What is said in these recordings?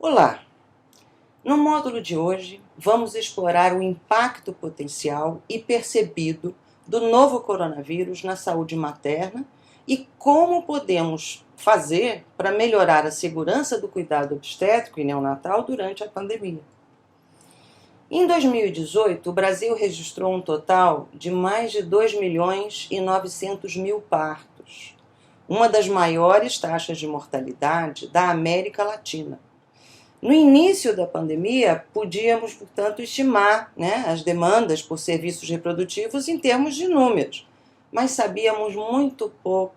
Olá! No módulo de hoje, vamos explorar o impacto potencial e percebido do novo coronavírus na saúde materna e como podemos fazer para melhorar a segurança do cuidado obstétrico e neonatal durante a pandemia. Em 2018, o Brasil registrou um total de mais de 2.900.000 partos, uma das maiores taxas de mortalidade da América Latina. No início da pandemia, podíamos, portanto, estimar as demandas por serviços reprodutivos em termos de números, mas sabíamos muito pouco,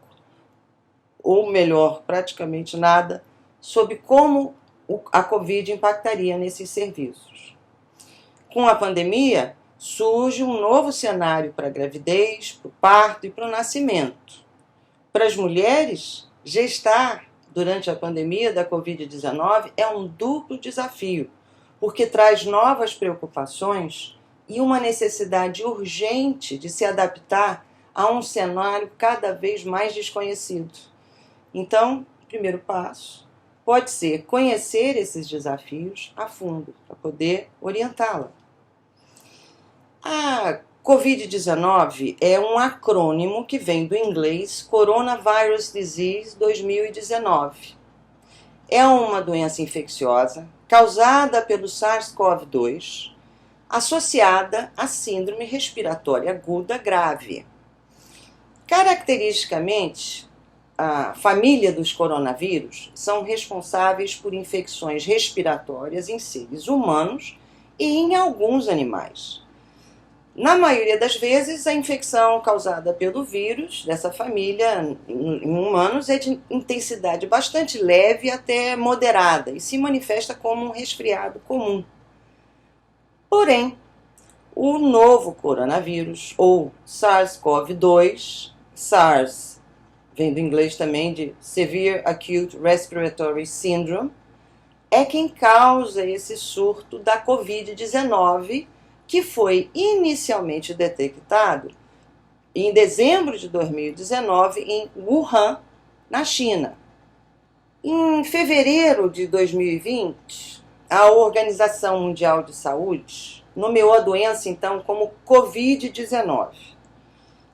ou melhor, praticamente nada, sobre como a Covid impactaria nesses serviços. Com a pandemia, surge um novo cenário para a gravidez, para o parto e para o nascimento. Para as mulheres, gestar durante a pandemia da Covid-19 é um duplo desafio, porque traz novas preocupações e uma necessidade urgente de se adaptar a um cenário cada vez mais desconhecido. Então, o primeiro passo pode ser conhecer esses desafios a fundo, para poder orientá-la. A Covid-19 é um acrônimo que vem do inglês Coronavirus Disease 2019. É uma doença infecciosa causada pelo SARS-CoV-2, associada à síndrome respiratória aguda grave. Caracteristicamente, a família dos coronavírus são responsáveis por infecções respiratórias em seres humanos e em alguns animais. Na maioria das vezes, a infecção causada pelo vírus dessa família em humanos é de intensidade bastante leve até moderada e se manifesta como um resfriado comum. Porém, o novo coronavírus, ou SARS-CoV-2, SARS vem do inglês também de Severe Acute Respiratory Syndrome, é quem causa esse surto da Covid-19, que foi inicialmente detectado em dezembro de 2019 em Wuhan, na China. Em fevereiro de 2020, a Organização Mundial de Saúde nomeou a doença então como Covid-19.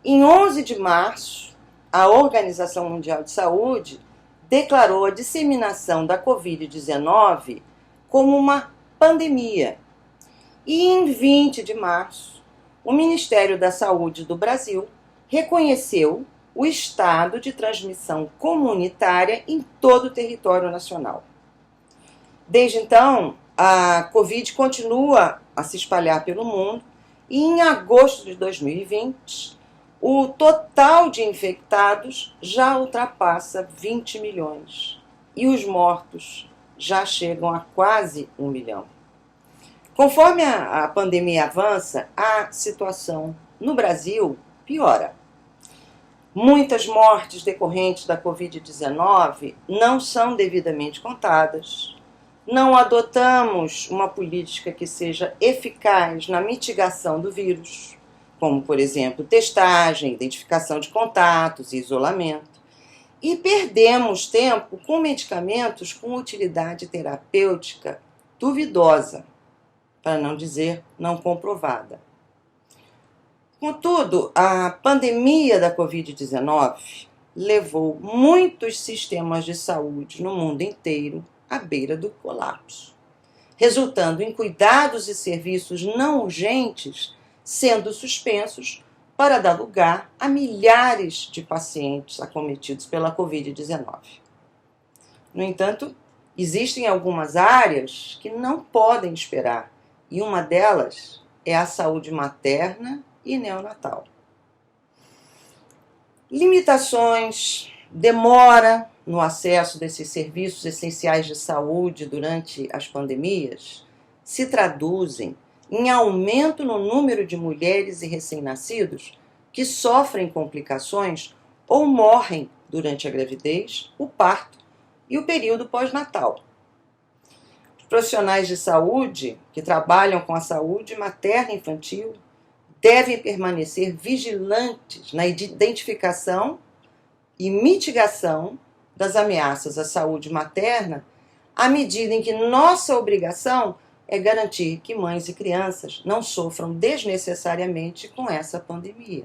Em 11 de março, a Organização Mundial de Saúde declarou a disseminação da Covid-19 como uma pandemia. E em 20 de março, o Ministério da Saúde do Brasil reconheceu o estado de transmissão comunitária em todo o território nacional. Desde então, a Covid continua a se espalhar pelo mundo e em agosto de 2020, o total de infectados já ultrapassa 20 milhões e os mortos já chegam a quase 1 milhão. Conforme a pandemia avança, a situação no Brasil piora. Muitas mortes decorrentes da Covid-19 não são devidamente contadas. Não adotamos uma política que seja eficaz na mitigação do vírus, como, por exemplo, testagem, identificação de contatos e isolamento. E perdemos tempo com medicamentos com utilidade terapêutica duvidosa, para não dizer não comprovada. Contudo, a pandemia da Covid-19 levou muitos sistemas de saúde no mundo inteiro à beira do colapso, resultando em cuidados e serviços não urgentes sendo suspensos para dar lugar a milhares de pacientes acometidos pela Covid-19. No entanto, existem algumas áreas que não podem esperar, e uma delas é a saúde materna e neonatal. Limitações, demora no acesso desses serviços essenciais de saúde durante as pandemias se traduzem em aumento no número de mulheres e recém-nascidos que sofrem complicações ou morrem durante a gravidez, o parto e o período pós-natal. Profissionais de saúde que trabalham com a saúde materna e infantil devem permanecer vigilantes na identificação e mitigação das ameaças à saúde materna, à medida em que nossa obrigação é garantir que mães e crianças não sofram desnecessariamente com essa pandemia.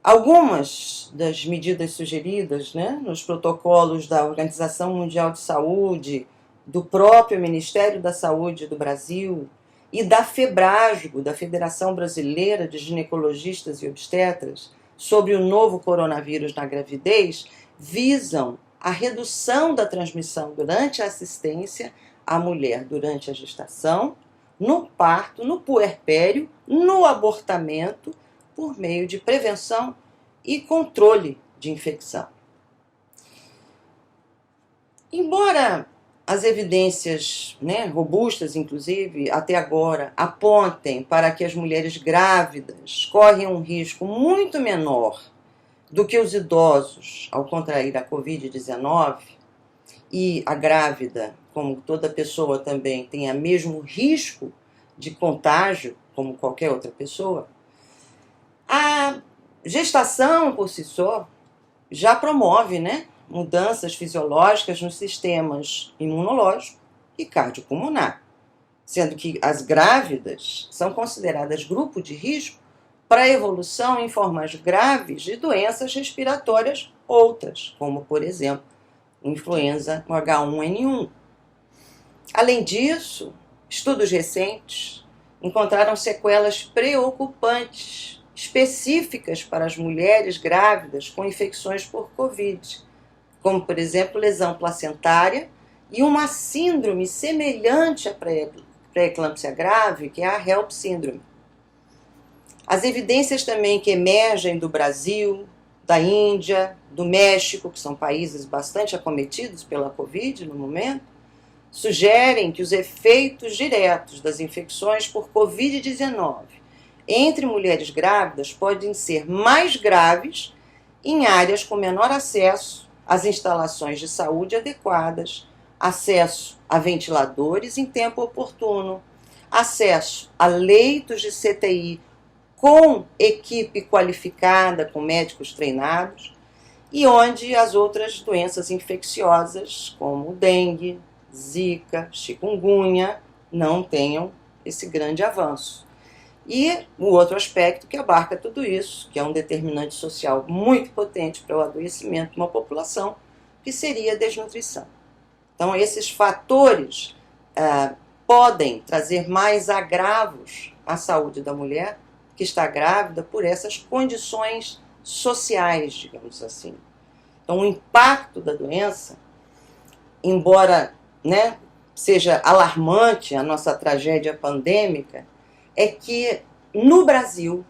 Algumas das medidas sugeridas, nos protocolos da Organização Mundial de Saúde, do próprio Ministério da Saúde do Brasil e da FEBRASGO, da Federação Brasileira de Ginecologistas e Obstetras, sobre o novo coronavírus na gravidez, visam a redução da transmissão durante a assistência à mulher durante a gestação, no parto, no puerpério, no abortamento, por meio de prevenção e controle de infecção. Embora as evidências, robustas, inclusive, até agora, apontem para que as mulheres grávidas correm um risco muito menor do que os idosos ao contrair a Covid-19, e a grávida, como toda pessoa também, tem o mesmo risco de contágio como qualquer outra pessoa, a gestação por si só já promove, mudanças fisiológicas nos sistemas imunológico e cardiopulmonar, sendo que as grávidas são consideradas grupo de risco para a evolução em formas graves de doenças respiratórias outras, como, por exemplo, influenza H1N1. Além disso, estudos recentes encontraram sequelas preocupantes, específicas para as mulheres grávidas com infecções por Covid, como, por exemplo, lesão placentária e uma síndrome semelhante à pré-eclâmpsia grave, que é a HELP síndrome. As evidências também que emergem do Brasil, da Índia, do México, que são países bastante acometidos pela Covid no momento, sugerem que os efeitos diretos das infecções por Covid-19 entre mulheres grávidas podem ser mais graves em áreas com menor acesso às instalações de saúde adequadas, acesso a ventiladores em tempo oportuno, acesso a leitos de CTI com equipe qualificada, com médicos treinados, e onde as outras doenças infecciosas, como dengue, zika, chikungunya, não tenham esse grande avanço. E o outro aspecto que abarca tudo isso, que é um determinante social muito potente para o adoecimento de uma população, que seria a desnutrição. Então, esses fatores podem trazer mais agravos à saúde da mulher que está grávida por essas condições sociais, digamos assim. Então, o impacto da doença, embora seja alarmante a nossa tragédia pandêmica, é que no Brasil,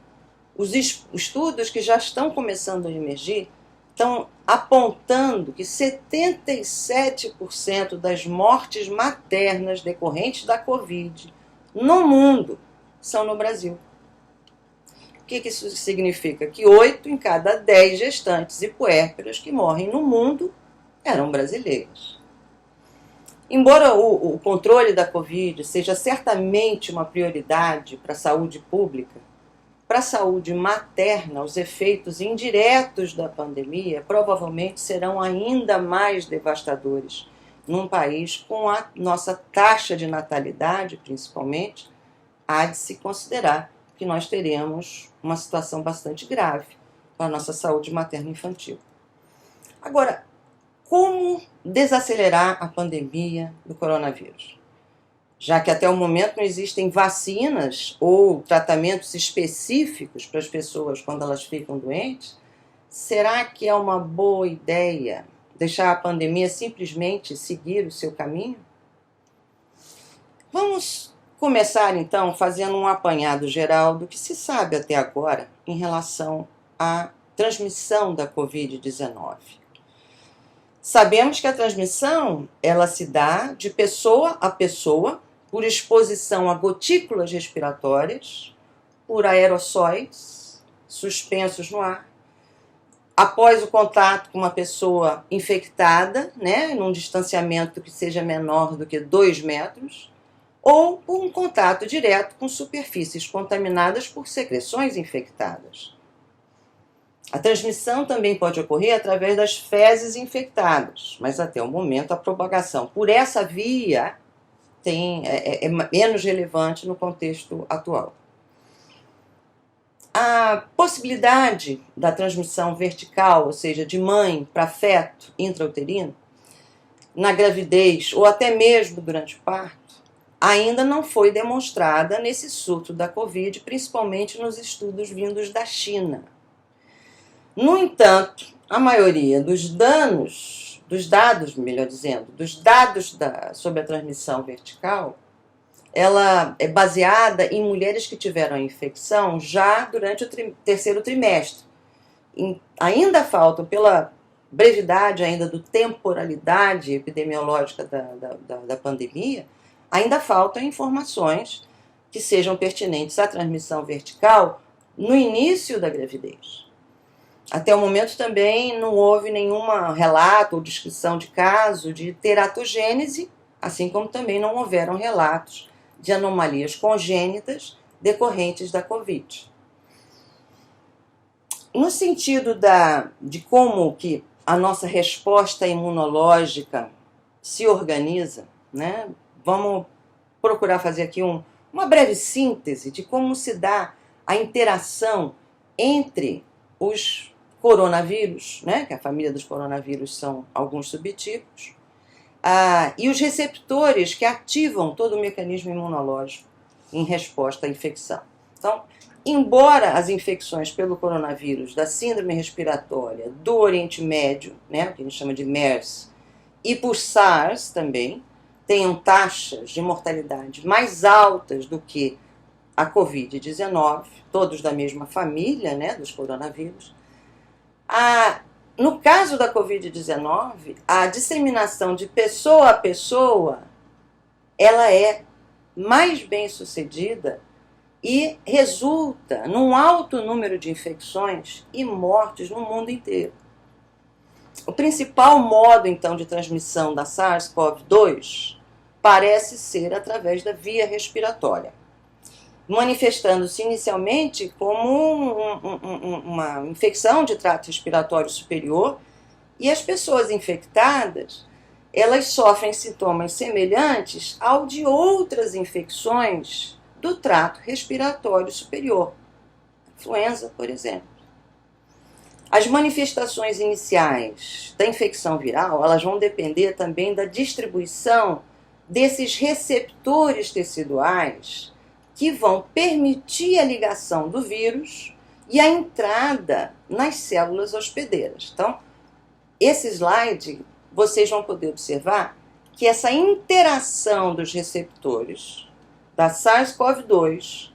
os estudos que já estão começando a emergir estão apontando que 77% das mortes maternas decorrentes da Covid no mundo são no Brasil. O que isso significa? Que 8 em cada 10 gestantes e puérperas que morrem no mundo eram brasileiras. Embora o controle da Covid seja certamente uma prioridade para a saúde pública, para a saúde materna, os efeitos indiretos da pandemia provavelmente serão ainda mais devastadores num país com a nossa taxa de natalidade, principalmente, há de se considerar que nós teremos uma situação bastante grave para a nossa saúde materno-infantil. Agora, como desacelerar a pandemia do coronavírus? Já que até o momento não existem vacinas ou tratamentos específicos para as pessoas quando elas ficam doentes, será que é uma boa ideia deixar a pandemia simplesmente seguir o seu caminho? Vamos começar então fazendo um apanhado geral do que se sabe até agora em relação à transmissão da Covid-19. Sabemos que a transmissão ela se dá de pessoa a pessoa, por exposição a gotículas respiratórias, por aerossóis suspensos no ar, após o contato com uma pessoa infectada, num distanciamento que seja menor do que 2 metros, ou por um contato direto com superfícies contaminadas por secreções infectadas. A transmissão também pode ocorrer através das fezes infectadas, mas até o momento a propagação por essa via é menos relevante no contexto atual. A possibilidade da transmissão vertical, ou seja, de mãe para feto intrauterino, na gravidez ou até mesmo durante o parto, ainda não foi demonstrada nesse surto da Covid, principalmente nos estudos vindos da China. No entanto, a maioria dos dados sobre a transmissão vertical, ela é baseada em mulheres que tiveram a infecção já durante o terceiro trimestre. Ainda faltam, pela brevidade ainda do temporalidade epidemiológica da pandemia, ainda faltam informações que sejam pertinentes à transmissão vertical no início da gravidez. Até o momento também não houve nenhum relato ou descrição de caso de teratogênese, assim como também não houveram relatos de anomalias congênitas decorrentes da Covid. No sentido de como que a nossa resposta imunológica se organiza, né? Vamos procurar fazer aqui uma breve síntese de como se dá a interação entre os coronavírus, né, que a família dos coronavírus são alguns subtipos, e os receptores que ativam todo o mecanismo imunológico em resposta à infecção. Então, embora as infecções pelo coronavírus da síndrome respiratória do Oriente Médio, né, que a gente chama de MERS, e por SARS também, tenham taxas de mortalidade mais altas do que a Covid-19, todos da mesma família, né, dos coronavírus, no caso da Covid-19, a disseminação de pessoa a pessoa, ela é mais bem sucedida e resulta num alto número de infecções e mortes no mundo inteiro. O principal modo, então, de transmissão da SARS-CoV-2 parece ser através da via respiratória, manifestando-se inicialmente como uma infecção de trato respiratório superior, e as pessoas infectadas, elas sofrem sintomas semelhantes ao de outras infecções do trato respiratório superior, influenza, por exemplo. As manifestações iniciais da infecção viral, elas vão depender também da distribuição desses receptores teciduais que vão permitir a ligação do vírus e a entrada nas células hospedeiras. Então, esse slide, vocês vão poder observar que essa interação dos receptores da SARS-CoV-2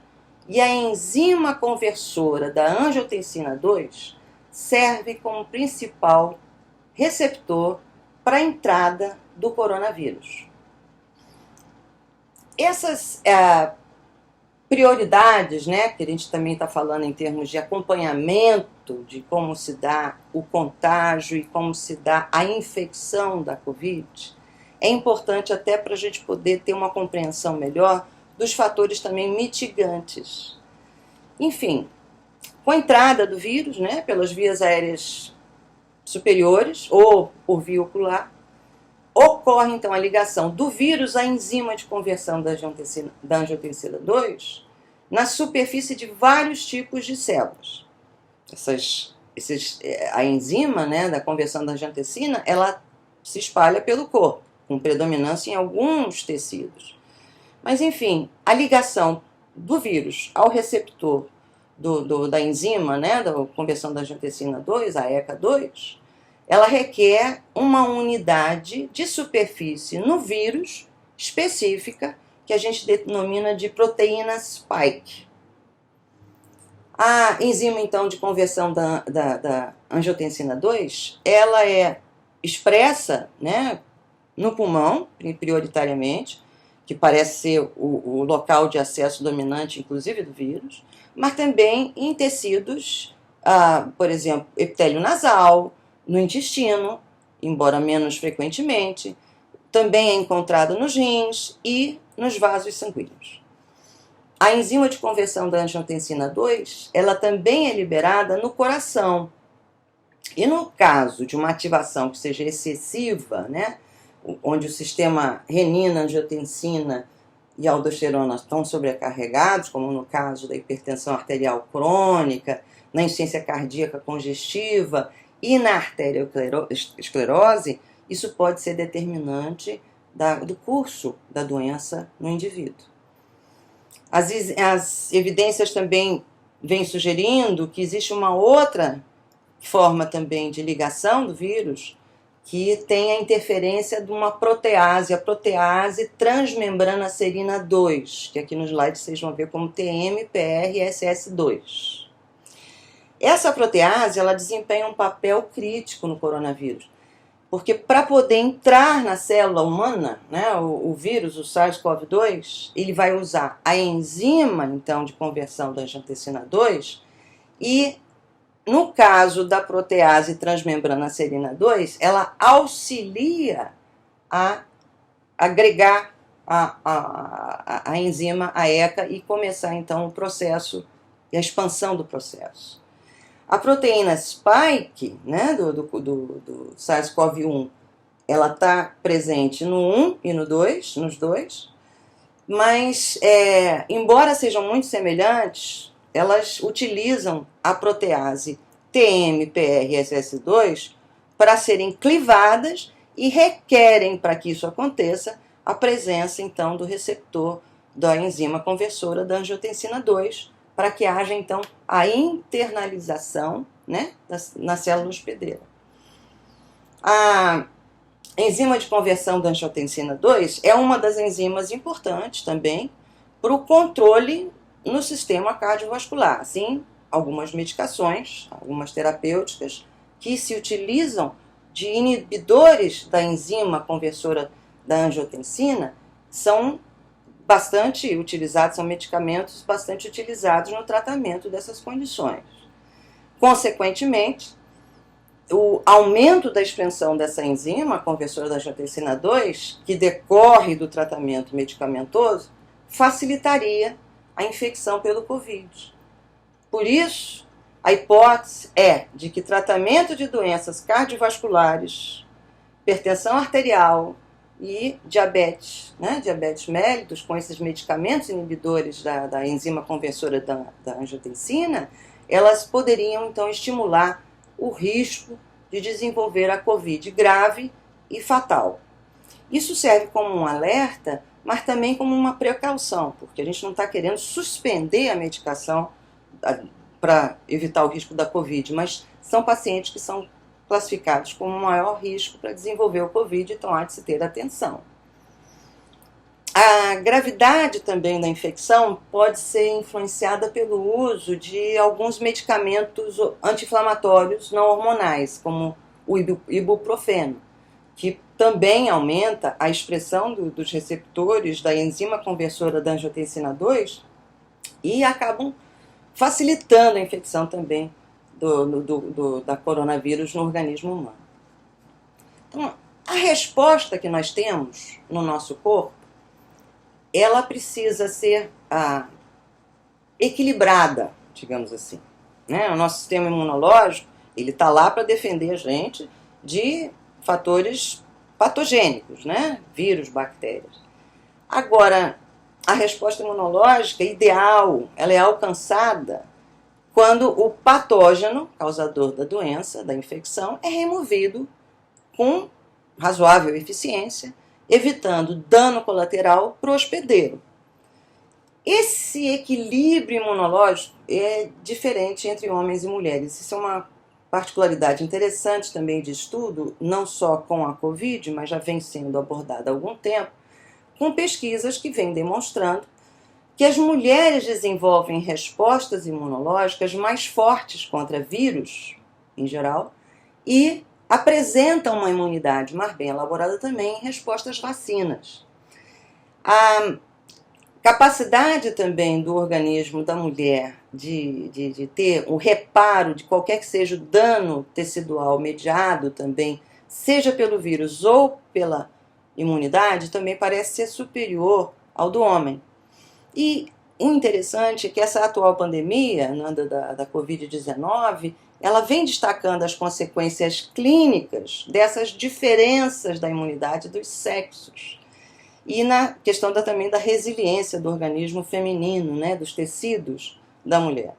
e a enzima conversora da angiotensina 2 serve como principal receptor para a entrada do coronavírus. Essas prioridades, né, que a gente também está falando em termos de acompanhamento de como se dá o contágio e como se dá a infecção da Covid, é importante até para a gente poder ter uma compreensão melhor dos fatores também mitigantes. Enfim, com a entrada do vírus, né, pelas vias aéreas superiores ou por via ocular, ocorre então a ligação do vírus à enzima de conversão da angiotensina 2 na superfície de vários tipos de células. A enzima, né, da conversão da angiotensina, ela se espalha pelo corpo, com predominância em alguns tecidos. Mas, enfim, a ligação do vírus ao receptor da enzima, né, da conversão da angiotensina 2, a ECA2, ela requer uma unidade de superfície no vírus específica, que a gente denomina de proteína spike. A enzima, então, de conversão da angiotensina 2, ela é expressa, né, no pulmão, prioritariamente, que parece ser o local de acesso dominante, inclusive, do vírus, mas também em tecidos, por exemplo, epitélio nasal, no intestino, embora menos frequentemente, também é encontrada nos rins e nos vasos sanguíneos. A enzima de conversão da angiotensina 2, ela também é liberada no coração, E no caso de uma ativação que seja excessiva, né, onde o sistema renina, angiotensina e aldosterona estão sobrecarregados, como no caso da hipertensão arterial crônica, na insuficiência cardíaca congestiva e na arteriosclerose, isso pode ser determinante do curso da doença no indivíduo. As evidências também vêm sugerindo que existe uma outra forma também de ligação do vírus, que tem a interferência de uma protease, a protease transmembrana serina 2, que aqui no slide vocês vão ver como TMPRSS2. Essa protease, ela desempenha um papel crítico no coronavírus, porque para poder entrar na célula humana, né, o vírus, o SARS-CoV-2, ele vai usar a enzima, então, de conversão da angiotensina 2, e no caso da protease transmembrana serina 2, ela auxilia a agregar a enzima, a ECA, e começar então o processo, a expansão do processo. A proteína spike, né, do SARS-CoV-1, ela está presente no 1 e no 2, nos dois, mas embora sejam muito semelhantes, elas utilizam a protease TMPRSS2 para serem clivadas e requerem, para que isso aconteça, a presença, então, do receptor da enzima conversora da angiotensina 2, para que haja, então, a internalização, né, na célula hospedeira. A enzima de conversão da angiotensina 2 é uma das enzimas importantes também para o controle no sistema cardiovascular. Assim, algumas medicações, algumas terapêuticas que se utilizam de inibidores da enzima conversora da angiotensina são bastante utilizados, são medicamentos bastante utilizados no tratamento dessas condições. Consequentemente, o aumento da expressão dessa enzima conversora da angiotensina 2, que decorre do tratamento medicamentoso, facilitaria a infecção pelo Covid. Por isso, a hipótese é de que tratamento de doenças cardiovasculares, hipertensão arterial e diabetes, né, diabetes mellitus, com esses medicamentos inibidores da enzima conversora da angiotensina, elas poderiam, então, estimular o risco de desenvolver a Covid grave e fatal. Isso serve como um alerta, mas também como uma precaução, porque a gente não está querendo suspender a medicação para evitar o risco da Covid, mas são pacientes que são classificados como maior risco para desenvolver o Covid, então há de se ter atenção. A gravidade também da infecção pode ser influenciada pelo uso de alguns medicamentos anti-inflamatórios não hormonais, como o ibuprofeno, que também aumenta a expressão dos receptores da enzima conversora da angiotensina 2 e acabam facilitando a infecção também da coronavírus no organismo humano. Então, a resposta que nós temos no nosso corpo, ela precisa ser equilibrada, digamos assim, né? O nosso sistema imunológico, ele está lá para defender a gente de fatores patogênicos, né? Vírus, bactérias. Agora, a resposta imunológica ideal, ela é alcançada quando o patógeno, causador da doença, da infecção, é removido com razoável eficiência, evitando dano colateral para o hospedeiro. Esse equilíbrio imunológico é diferente entre homens e mulheres. Isso é uma particularidade interessante também de estudo, não só com a Covid, mas já vem sendo abordada há algum tempo, com pesquisas que vêm demonstrando que as mulheres desenvolvem respostas imunológicas mais fortes contra vírus, em geral, e apresentam uma imunidade mais bem elaborada também em resposta às vacinas. A capacidade também do organismo da mulher de ter o reparo de qualquer que seja o dano tecidual mediado também, seja pelo vírus ou pela imunidade, também parece ser superior ao do homem. E o interessante é que essa atual pandemia, né, da Covid-19, ela vem destacando as consequências clínicas dessas diferenças da imunidade dos sexos. E na questão também da resiliência do organismo feminino, né, dos tecidos da mulher.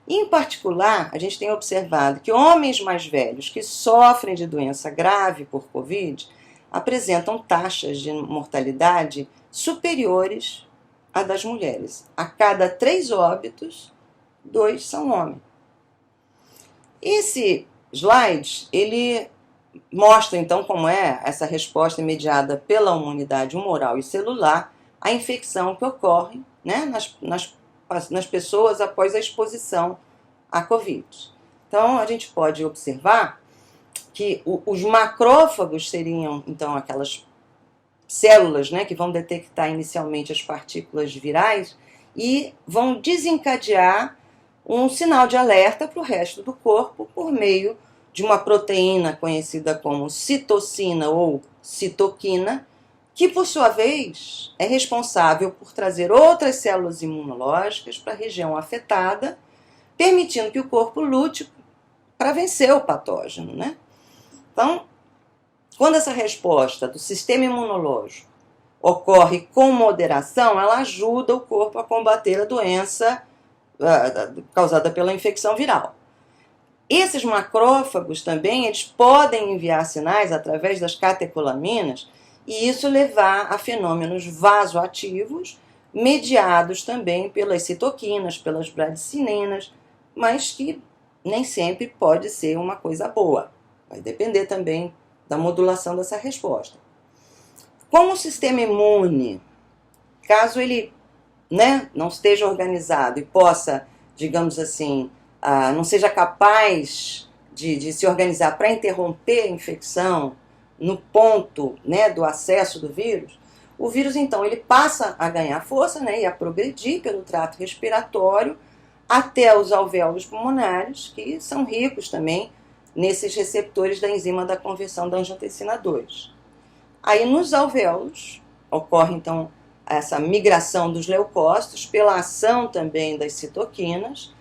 E, em particular, a gente tem observado que homens mais velhos que sofrem de doença grave por Covid apresentam taxas de mortalidade superiores à das mulheres. A cada 3 óbitos, 2 são homens. Esse slide, ele mostra então como é essa resposta mediada pela imunidade humoral e celular à infecção que ocorre, né, nas pessoas após a exposição à Covid. Então, a gente pode observar que os macrófagos seriam, então, aquelas células, né, que vão detectar inicialmente as partículas virais e vão desencadear um sinal de alerta para o resto do corpo por meio de uma proteína conhecida como citocina ou citoquina, que, por sua vez, é responsável por trazer outras células imunológicas para a região afetada, permitindo que o corpo lute para vencer o patógeno, né? Então, quando essa resposta do sistema imunológico ocorre com moderação, ela ajuda o corpo a combater a doença causada pela infecção viral. Esses macrófagos também, eles podem enviar sinais através das catecolaminas e isso levar a fenômenos vasoativos, mediados também pelas citoquinas, pelas bradicininas, mas que nem sempre pode ser uma coisa boa. Vai depender também da modulação dessa resposta. Como o sistema imune, caso ele, né, não esteja organizado e possa, digamos assim, não seja capaz de se organizar para interromper a infecção no ponto, né, do acesso do vírus, o vírus então ele passa a ganhar força, né, e a progredir pelo trato respiratório até os alvéolos pulmonares, que são ricos também nesses receptores da enzima da conversão da angiotensina 2. Aí nos alvéolos ocorre então essa migração dos leucócitos pela ação também das citoquinas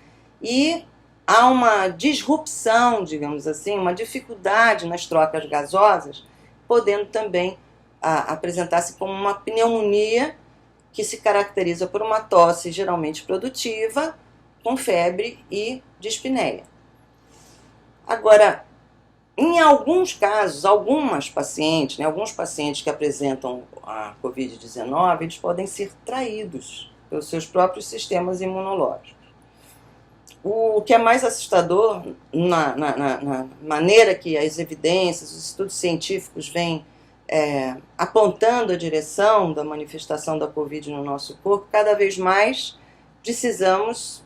e há uma disrupção, digamos assim, uma dificuldade nas trocas gasosas, podendo também apresentar-se como uma pneumonia que se caracteriza por uma tosse geralmente produtiva, com febre e dispneia. Agora, em alguns casos, alguns pacientes que apresentam a Covid-19, eles podem ser traídos pelos seus próprios sistemas imunológicos. O que é mais assustador na maneira que as evidências, os estudos científicos vêm apontando a direção da manifestação da Covid no nosso corpo, cada vez mais precisamos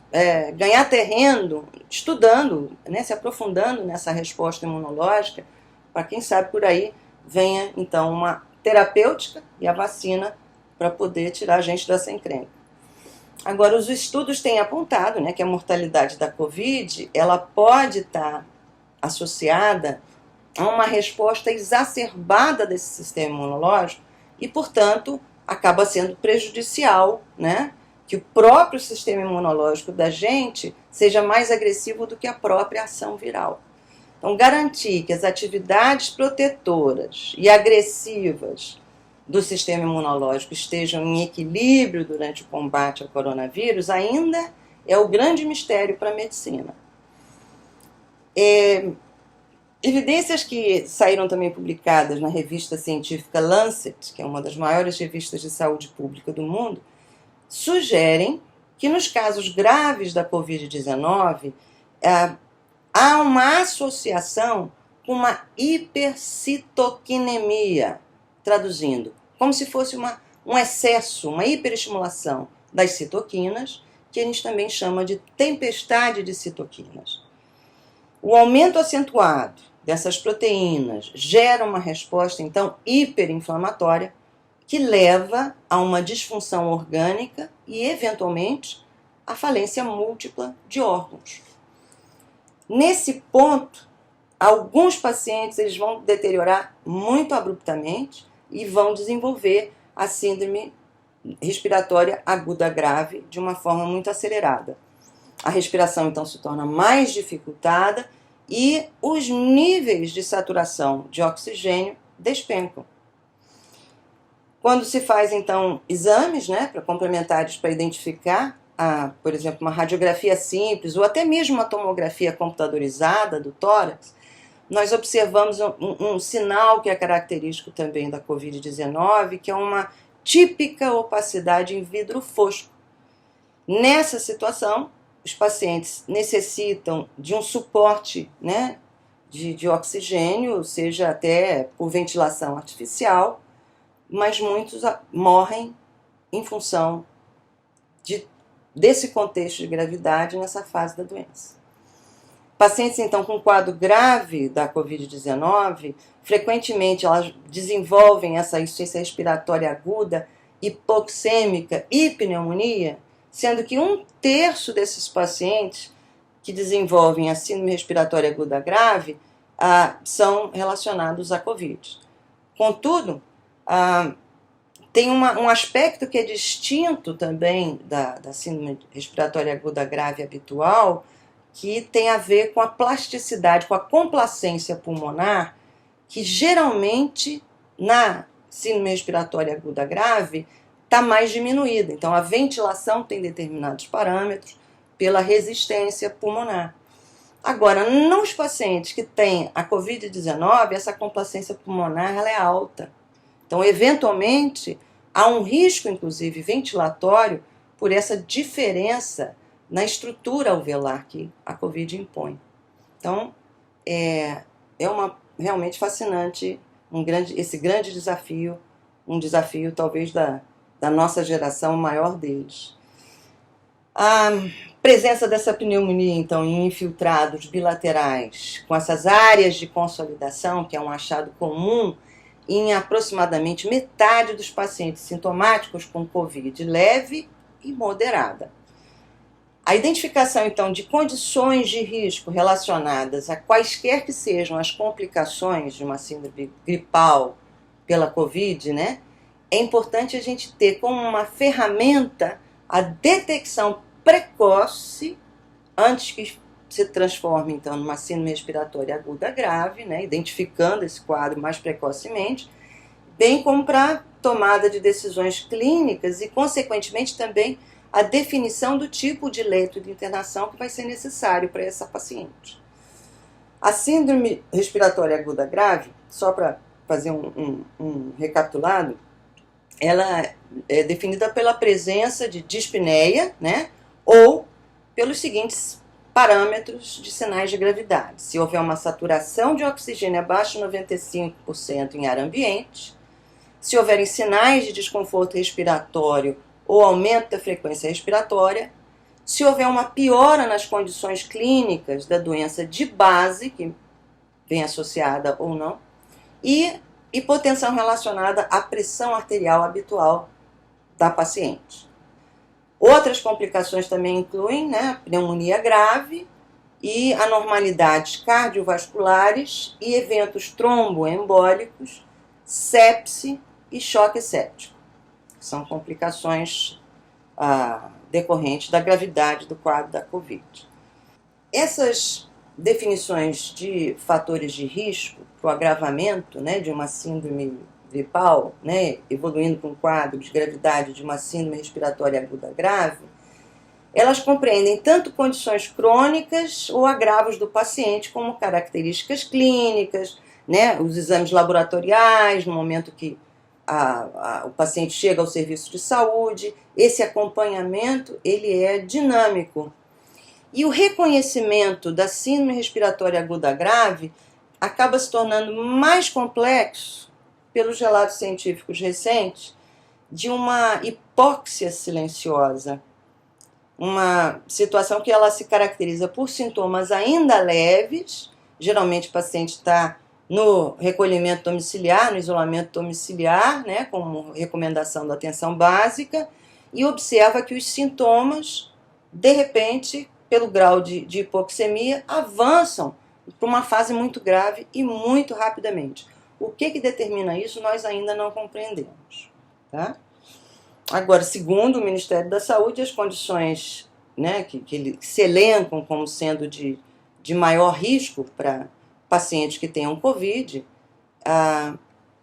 ganhar terreno, estudando, né, se aprofundando nessa resposta imunológica, para quem sabe por aí venha então uma terapêutica e a vacina para poder tirar a gente dessa encrenca. Agora, os estudos têm apontado, né, que a mortalidade da Covid ela pode estar associada a uma resposta exacerbada desse sistema imunológico e, portanto, acaba sendo prejudicial, né, que o próprio sistema imunológico da gente seja mais agressivo do que a própria ação viral. Então, garantir que as atividades protetoras e agressivas do sistema imunológico estejam em equilíbrio durante o combate ao coronavírus ainda é o grande mistério para a medicina. Evidências que saíram também publicadas na revista científica Lancet, que é uma das maiores revistas de saúde pública do mundo, sugerem que nos casos graves da Covid-19 há uma associação com uma hipercitoquinemia, traduzindo, como se fosse um excesso, uma hiperestimulação das citoquinas, que a gente também chama de tempestade de citoquinas. O aumento acentuado dessas proteínas gera uma resposta, então, hiperinflamatória, que leva a uma disfunção orgânica e, eventualmente, a falência múltipla de órgãos. Nesse ponto, alguns pacientes eles vão deteriorar muito abruptamente e vão desenvolver a síndrome respiratória aguda grave de uma forma muito acelerada. A respiração então se torna mais dificultada e os níveis de saturação de oxigênio despencam. Quando se faz então exames, né, complementares para identificar, por exemplo, uma radiografia simples ou até mesmo uma tomografia computadorizada do tórax, nós observamos um sinal que é característico também da Covid-19, que é uma típica opacidade em vidro fosco. Nessa situação, os pacientes necessitam de um suporte, né, de oxigênio, seja até por ventilação artificial, mas muitos morrem em função desse contexto de gravidade nessa fase da doença. Pacientes, então, com quadro grave da Covid-19, frequentemente elas desenvolvem essa insuficiência respiratória aguda, hipoxêmica e pneumonia, sendo que 1/3 desses pacientes que desenvolvem a síndrome respiratória aguda grave são relacionados à Covid. Contudo, tem um aspecto que é distinto também da síndrome respiratória aguda grave habitual, que tem a ver com a plasticidade, com a complacência pulmonar, que geralmente na síndrome respiratória aguda grave está mais diminuída. Então a ventilação tem determinados parâmetros pela resistência pulmonar. Agora, nos pacientes que têm a Covid-19, essa complacência pulmonar ela é alta. Então, eventualmente, há um risco, inclusive, ventilatório por essa diferença na estrutura alveolar que a Covid impõe. Então, é realmente fascinante esse grande desafio, um desafio talvez da nossa geração, o maior deles. A presença dessa pneumonia, então, em infiltrados bilaterais, com essas áreas de consolidação, que é um achado comum em aproximadamente metade dos pacientes sintomáticos com Covid leve e moderada. A identificação, então, de condições de risco relacionadas a quaisquer que sejam as complicações de uma síndrome gripal pela Covid, né, é importante a gente ter como uma ferramenta a detecção precoce, antes que se transforme, então, numa síndrome respiratória aguda grave, né, identificando esse quadro mais precocemente, bem como para tomada de decisões clínicas e, consequentemente, também a definição do tipo de leito de internação que vai ser necessário para essa paciente. A síndrome respiratória aguda grave, só para fazer um recapitulado, ela é definida pela presença de dispneia, né, ou pelos seguintes parâmetros de sinais de gravidade. Se houver uma saturação de oxigênio abaixo de 95% em ar ambiente, se houverem sinais de desconforto respiratório ou aumento da frequência respiratória, se houver uma piora nas condições clínicas da doença de base, que vem associada ou não, e hipotensão relacionada à pressão arterial habitual da paciente. Outras complicações também incluem, né, pneumonia grave e anormalidades cardiovasculares e eventos tromboembólicos, sepse e choque séptico. São complicações decorrentes da gravidade do quadro da Covid. Essas definições de fatores de risco para o agravamento, né, de uma síndrome gripal, né, evoluindo para um quadro de gravidade de uma síndrome respiratória aguda grave, elas compreendem tanto condições crônicas ou agravos do paciente, como características clínicas, né, os exames laboratoriais, no momento que o paciente chega ao serviço de saúde. Esse acompanhamento ele é dinâmico. E o reconhecimento da síndrome respiratória aguda grave acaba se tornando mais complexo pelos relatos científicos recentes de uma hipóxia silenciosa, uma situação que ela se caracteriza por sintomas ainda leves. Geralmente o paciente está no recolhimento domiciliar, no isolamento domiciliar, né, como recomendação da atenção básica, e observa que os sintomas, de repente, pelo grau de hipoxemia, avançam para uma fase muito grave e muito rapidamente. O que determina isso, nós ainda não compreendemos. Tá? Agora, segundo o Ministério da Saúde, as condições né, que se elencam como sendo de maior risco para pacientes que tenham Covid,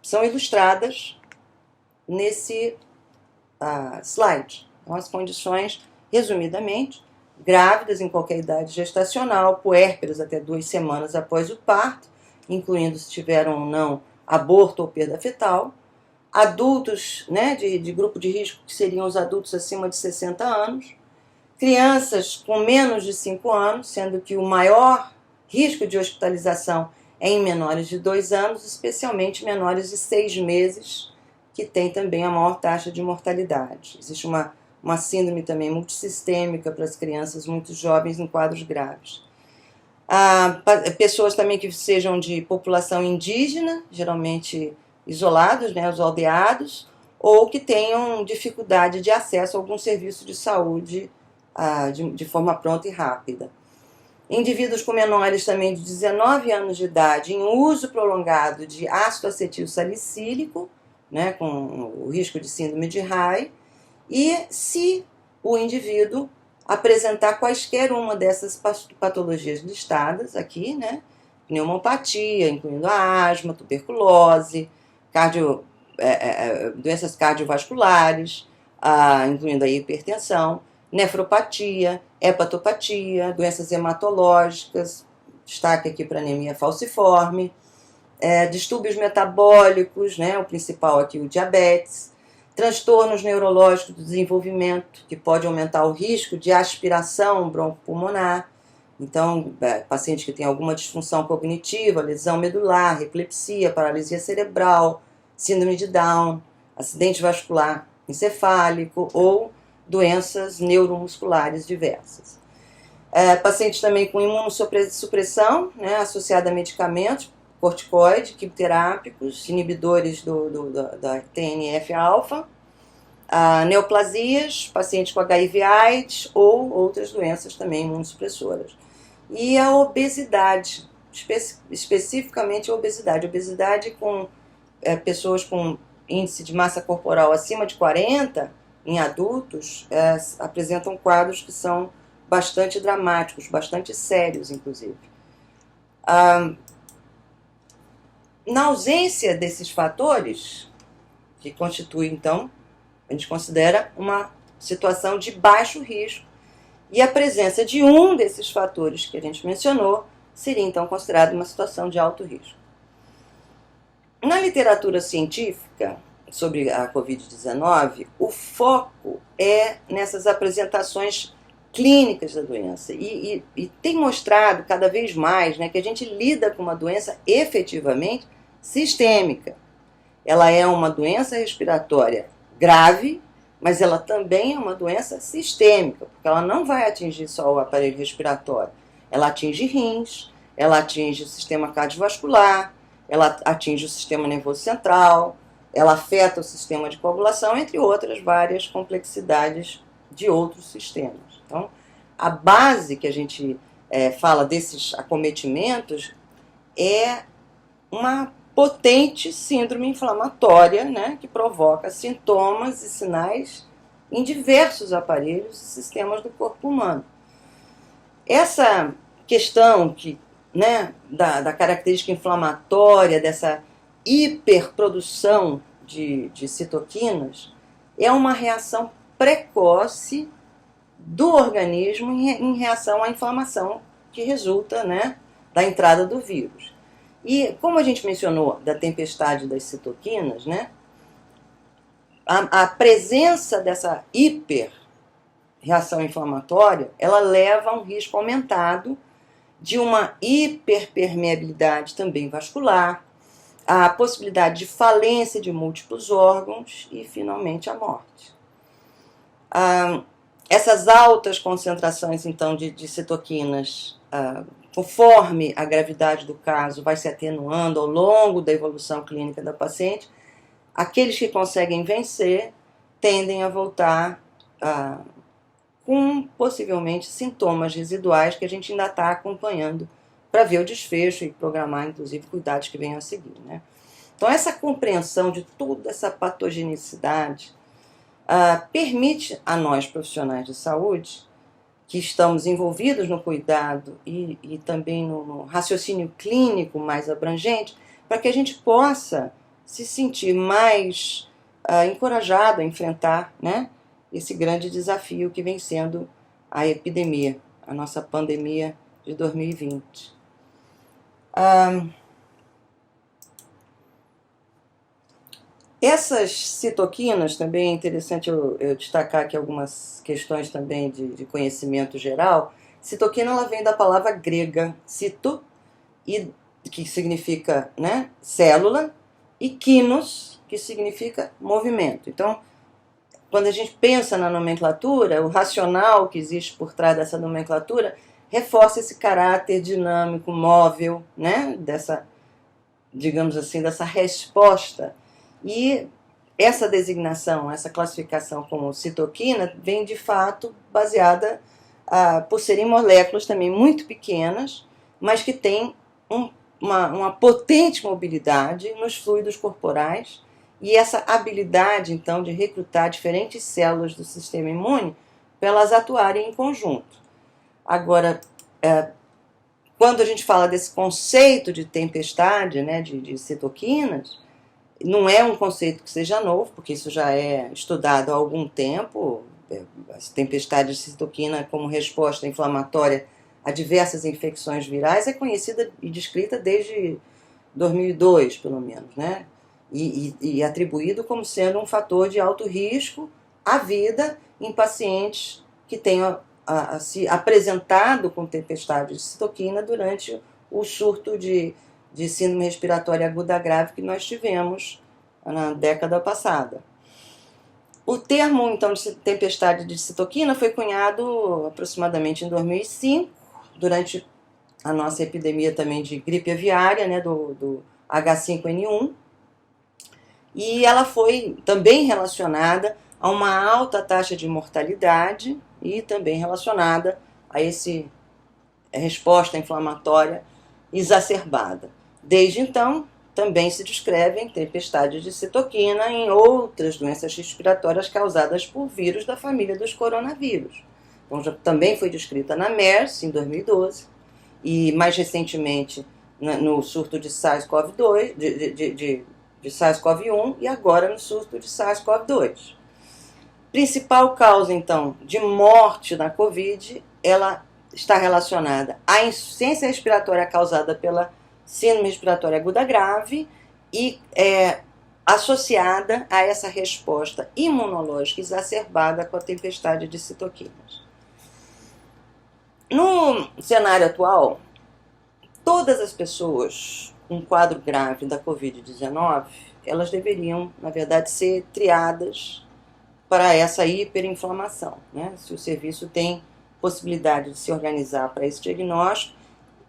são ilustradas nesse slide. Então, as condições, resumidamente, grávidas em qualquer idade gestacional, puérperas até 2 semanas após o parto, incluindo se tiveram ou não aborto ou perda fetal, adultos, né, de grupo de risco, que seriam os adultos acima de 60 anos, crianças com menos de 5 anos, sendo que o maior risco de hospitalização é em menores de 2 anos, especialmente menores de 6 meses, que tem também a maior taxa de mortalidade. Existe uma síndrome também multissistêmica para as crianças muito jovens em quadros graves. Pessoas também que sejam de população indígena, geralmente isolados, né, os aldeados, ou que tenham dificuldade de acesso a algum serviço de saúde de forma pronta e rápida. Indivíduos com menores também de 19 anos de idade em uso prolongado de ácido acetil salicílico, né, com o risco de síndrome de Reye, e se o indivíduo apresentar quaisquer uma dessas patologias listadas aqui, né, pneumopatia, incluindo a asma, tuberculose, doenças cardiovasculares, incluindo a hipertensão, nefropatia, hepatopatia, doenças hematológicas, destaque aqui para anemia falciforme, distúrbios metabólicos, né, o principal aqui o diabetes, transtornos neurológicos do desenvolvimento, que pode aumentar o risco de aspiração broncopulmonar. Então, pacientes que têm alguma disfunção cognitiva, lesão medular, epilepsia, paralisia cerebral, síndrome de Down, acidente vascular encefálico ou doenças neuromusculares diversas. Pacientes também com imunossupressão, né, associada a medicamentos, corticoide, quimioterápicos, inibidores da TNF-alfa, neoplasias, pacientes com HIV/AIDS ou outras doenças também imunossupressoras. E a obesidade, especificamente a obesidade. Obesidade com pessoas com índice de massa corporal acima de 40, em adultos, apresentam quadros que são bastante dramáticos, bastante sérios, inclusive. Na ausência desses fatores, que constitui, então, a gente considera uma situação de baixo risco, e a presença de um desses fatores que a gente mencionou seria, então, considerada uma situação de alto risco. Na literatura científica sobre a Covid-19, o foco é nessas apresentações clínicas da doença e tem mostrado cada vez mais, né, que a gente lida com uma doença efetivamente sistêmica. Ela é uma doença respiratória grave, mas ela também é uma doença sistêmica, porque ela não vai atingir só o aparelho respiratório. Ela atinge rins, ela atinge o sistema cardiovascular, ela atinge o sistema nervoso central, ela afeta o sistema de coagulação, entre outras várias complexidades de outros sistemas. Então, a base que a gente fala desses acometimentos é uma potente síndrome inflamatória, né, que provoca sintomas e sinais em diversos aparelhos e sistemas do corpo humano. Essa questão né, da característica inflamatória, dessa hiperprodução de citoquinas, é uma reação precoce do organismo em reação à inflamação que resulta, né, da entrada do vírus. E como a gente mencionou da tempestade das citoquinas, né, a presença dessa hiperreação inflamatória, ela leva a um risco aumentado de uma hiperpermeabilidade também vascular, a possibilidade de falência de múltiplos órgãos e, finalmente, a morte. Essas altas concentrações, então, de citoquinas, conforme a gravidade do caso vai se atenuando ao longo da evolução clínica da paciente, aqueles que conseguem vencer tendem a voltar com possivelmente sintomas residuais que a gente ainda está acompanhando para ver o desfecho e programar, inclusive, cuidados que venham a seguir, né? Então, essa compreensão de toda essa patogenicidade permite a nós, profissionais de saúde, que estamos envolvidos no cuidado e também no raciocínio clínico mais abrangente, para que a gente possa se sentir mais encorajado a enfrentar, né, esse grande desafio que vem sendo a epidemia, a nossa pandemia de 2020. Essas citoquinas, também é interessante eu destacar aqui algumas questões também de conhecimento geral. Citoquina, ela vem da palavra grega cito, que significa, né, célula, e kinos, que significa movimento. Então, quando a gente pensa na nomenclatura, o racional que existe por trás dessa nomenclatura reforça esse caráter dinâmico, móvel, né, dessa, digamos assim, dessa resposta. E essa designação, essa classificação como citoquina, vem de fato baseada por serem moléculas também muito pequenas, mas que têm uma potente mobilidade nos fluidos corporais, e essa habilidade, então, de recrutar diferentes células do sistema imune para elas atuarem em conjunto. Agora, quando a gente fala desse conceito de tempestade, né, de citoquinas, não é um conceito que seja novo, porque isso já é estudado há algum tempo. A tempestade de citoquina como resposta inflamatória a diversas infecções virais é conhecida e descrita desde 2002, pelo menos, né? E atribuído como sendo um fator de alto risco à vida em pacientes que tenham se apresentado com tempestade de citoquina durante o surto de síndrome respiratória aguda grave que nós tivemos na década passada. O termo, então, de tempestade de citoquina foi cunhado aproximadamente em 2005, durante a nossa epidemia também de gripe aviária, né, do H5N1, e ela foi também relacionada a uma alta taxa de mortalidade e também relacionada a essa resposta inflamatória exacerbada. Desde então, também se descrevem tempestades de citoquina em outras doenças respiratórias causadas por vírus da família dos coronavírus. Então, também foi descrita na MERS, em 2012, e mais recentemente no surto de SARS-CoV-2, de SARS-CoV-1, e agora no surto de SARS-CoV-2. Principal causa, então, de morte na COVID, ela está relacionada à insuficiência respiratória causada pela síndrome respiratória aguda grave e associada a essa resposta imunológica exacerbada com a tempestade de citoquinas. No cenário atual, todas as pessoas com quadro grave da Covid-19, elas deveriam, na verdade, ser triadas para essa hiperinflamação, né? Se o serviço tem possibilidade de se organizar para esse diagnóstico,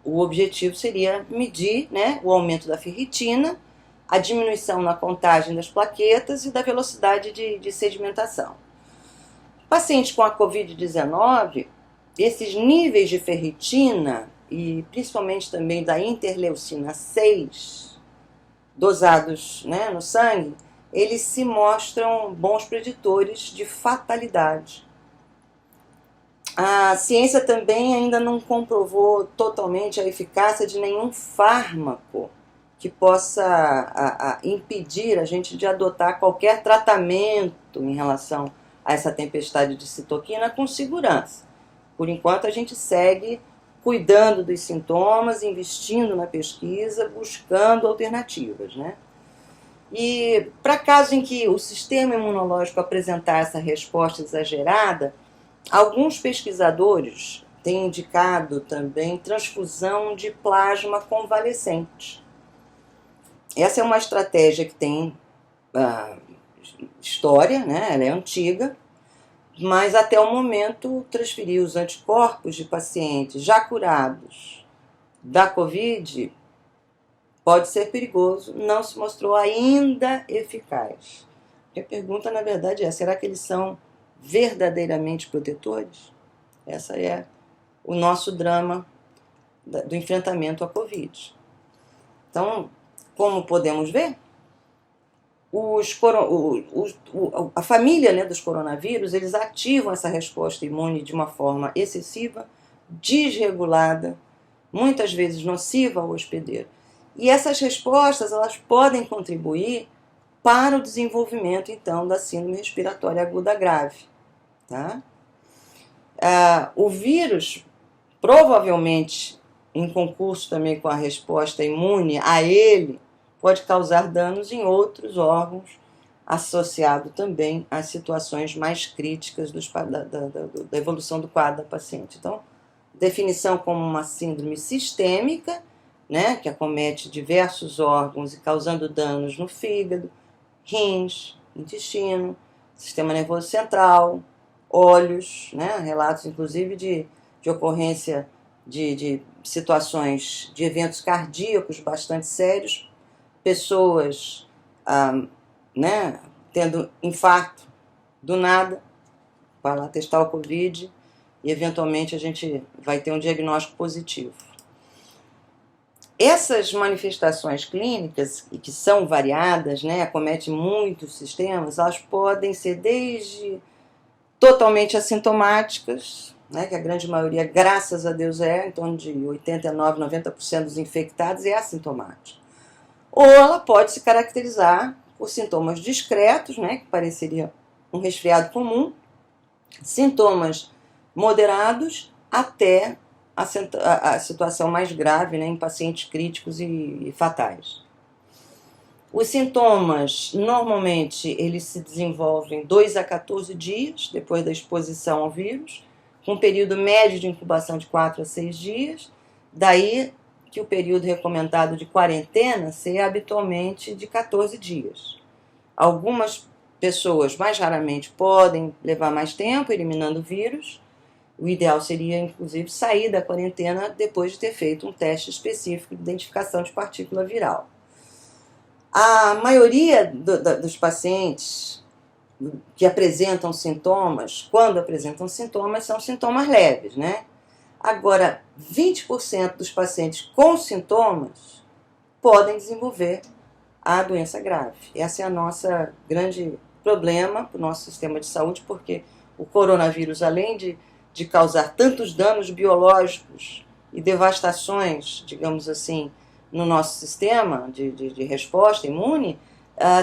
o objetivo seria medir, né, o aumento da ferritina, a diminuição na contagem das plaquetas e da velocidade de sedimentação. Pacientes com a Covid-19, esses níveis de ferritina e principalmente também da interleucina 6, dosados, né, no sangue, eles se mostram bons preditores de fatalidade. A ciência também ainda não comprovou totalmente a eficácia de nenhum fármaco que possa impedir a gente de adotar qualquer tratamento em relação a essa tempestade de citoquina com segurança. Por enquanto, a gente segue cuidando dos sintomas, investindo na pesquisa, buscando alternativas, né? E para casos em que o sistema imunológico apresentar essa resposta exagerada, alguns pesquisadores têm indicado também transfusão de plasma convalescente. Essa é uma estratégia que tem história, né? Ela é antiga, mas até o momento transferir os anticorpos de pacientes já curados da Covid pode ser perigoso, não se mostrou ainda eficaz. A pergunta, na verdade, é: será que eles são verdadeiramente protetores? Essa é o nosso drama do enfrentamento à Covid. Então, como podemos ver, A família, né, dos coronavírus, eles ativam essa resposta imune de uma forma excessiva, desregulada, muitas vezes nociva ao hospedeiro. E essas respostas, elas podem contribuir para o desenvolvimento, então, da síndrome respiratória aguda grave. Tá? O vírus, provavelmente, em concurso também com a resposta imune a ele, pode causar danos em outros órgãos, associado também às situações mais críticas da evolução do quadro da paciente. Então, definição como uma síndrome sistêmica, né, que acomete diversos órgãos e causando danos no fígado, rins, intestino, sistema nervoso central, olhos, né, relatos inclusive de ocorrência de situações de eventos cardíacos bastante sérios, pessoas né, tendo infarto do nada, vai lá testar o Covid e eventualmente a gente vai ter um diagnóstico positivo. Essas manifestações clínicas, e que são variadas, né, acometem muitos sistemas, elas podem ser desde totalmente assintomáticas, né, que a grande maioria, graças a Deus, em torno de 89%, 90% dos infectados é assintomático. Ou ela pode se caracterizar por sintomas discretos, né, que pareceria um resfriado comum, sintomas moderados até a situação mais grave, né, em pacientes críticos e fatais. Os sintomas, normalmente, eles se desenvolvem 2 a 14 dias depois da exposição ao vírus, com um período médio de incubação de 4 a 6 dias, daí que o período recomendado de quarentena seja habitualmente de 14 dias. Algumas pessoas, mais raramente, podem levar mais tempo eliminando o vírus. O ideal seria, inclusive, sair da quarentena depois de ter feito um teste específico de identificação de partícula viral. A maioria dos pacientes que apresentam sintomas, quando apresentam sintomas, são sintomas leves, né? Agora, 20% dos pacientes com sintomas podem desenvolver a doença grave. Esse é o nosso grande problema para o nosso sistema de saúde, porque o coronavírus, além de causar tantos danos biológicos e devastações, digamos assim, no nosso sistema de resposta imune,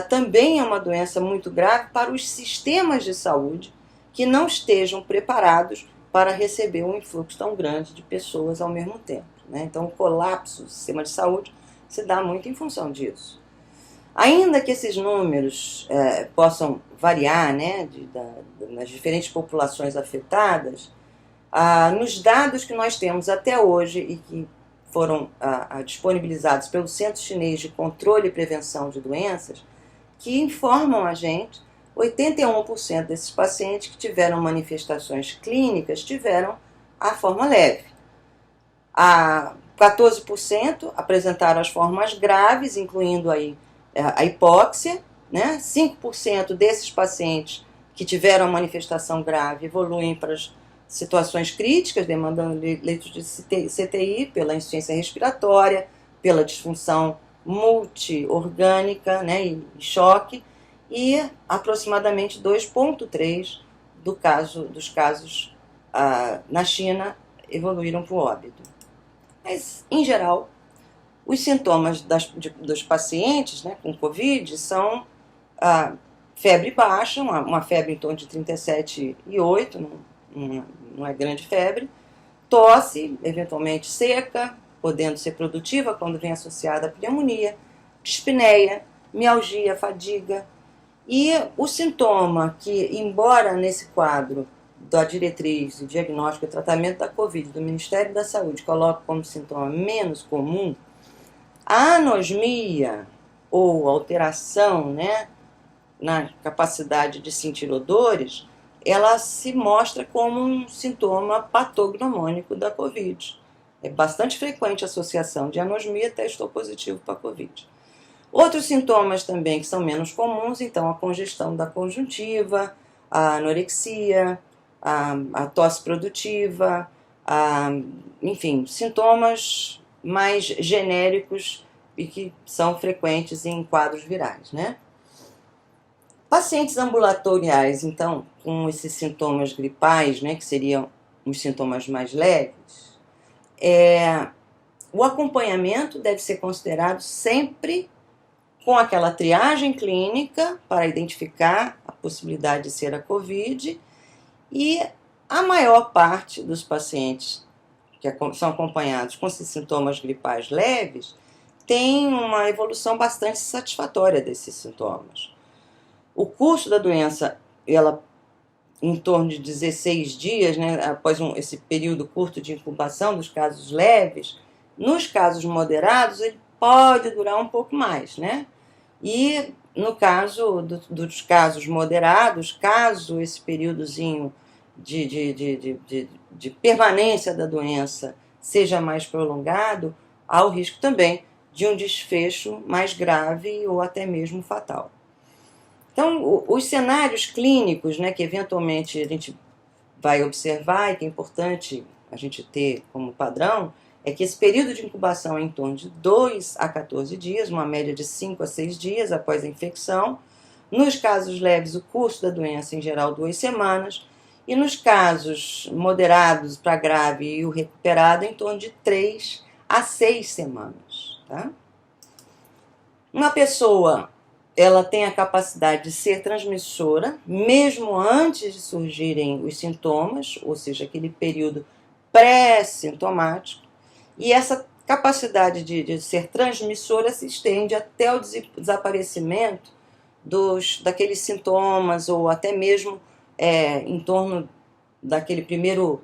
também é uma doença muito grave para os sistemas de saúde que não estejam preparados para receber um influxo tão grande de pessoas ao mesmo tempo, né? Então, o colapso do sistema de saúde se dá muito em função disso. Ainda que esses números possam variar, né, nas diferentes populações afetadas, nos dados que nós temos até hoje e que foram disponibilizados pelo Centro Chinês de Controle e Prevenção de Doenças, que informam a gente, 81% desses pacientes que tiveram manifestações clínicas tiveram a forma leve. 14% apresentaram as formas graves, incluindo aí a hipóxia, né? 5% desses pacientes que tiveram a manifestação grave evoluem para as situações críticas, demandando leitos de CTI pela insuficiência respiratória, pela disfunção multiorgânica, né, e choque, e aproximadamente 2,3% dos casos na China evoluíram para o óbito. Mas, em geral, os sintomas dos pacientes, né, com Covid são febre baixa, uma febre em torno de 37,8, não é grande febre, tosse, eventualmente seca, podendo ser produtiva quando vem associada a pneumonia, dispneia, mialgia, fadiga. E o sintoma que, embora nesse quadro da diretriz de diagnóstico e tratamento da Covid do Ministério da Saúde coloque como sintoma menos comum, a anosmia ou alteração, né, na capacidade de sentir odores, ela se mostra como um sintoma patognomônico da Covid. É bastante frequente a associação de anosmia, testou positivo para a Covid. Outros sintomas também que são menos comuns, então a congestão da conjuntiva, a anorexia, a tosse produtiva, enfim, sintomas mais genéricos e que são frequentes em quadros virais, né? Pacientes ambulatoriais, então, com esses sintomas gripais, né, que seriam os sintomas mais leves, o acompanhamento deve ser considerado sempre com aquela triagem clínica para identificar a possibilidade de ser a COVID, e a maior parte dos pacientes que são acompanhados com esses sintomas gripais leves tem uma evolução bastante satisfatória desses sintomas. O curso da doença, ela em torno de 16 dias, né, após esse período curto de incubação dos casos leves, nos casos moderados ele pode durar um pouco mais, né? E no caso dos casos moderados, caso esse períodozinho de permanência da doença seja mais prolongado, há o risco também de um desfecho mais grave ou até mesmo fatal. Então, os cenários clínicos, né, que eventualmente a gente vai observar e que é importante a gente ter como padrão, é que esse período de incubação é em torno de 2 a 14 dias, uma média de 5 a 6 dias após a infecção. Nos casos leves, o curso da doença, em geral, 2 semanas. E nos casos moderados para grave e o recuperado, em torno de 3 a 6 semanas. Tá? Uma pessoa, ela tem a capacidade de ser transmissora, mesmo antes de surgirem os sintomas, ou seja, aquele período pré-sintomático, e essa capacidade de ser transmissora se estende até o desaparecimento daqueles sintomas, ou até mesmo em torno daquele primeiros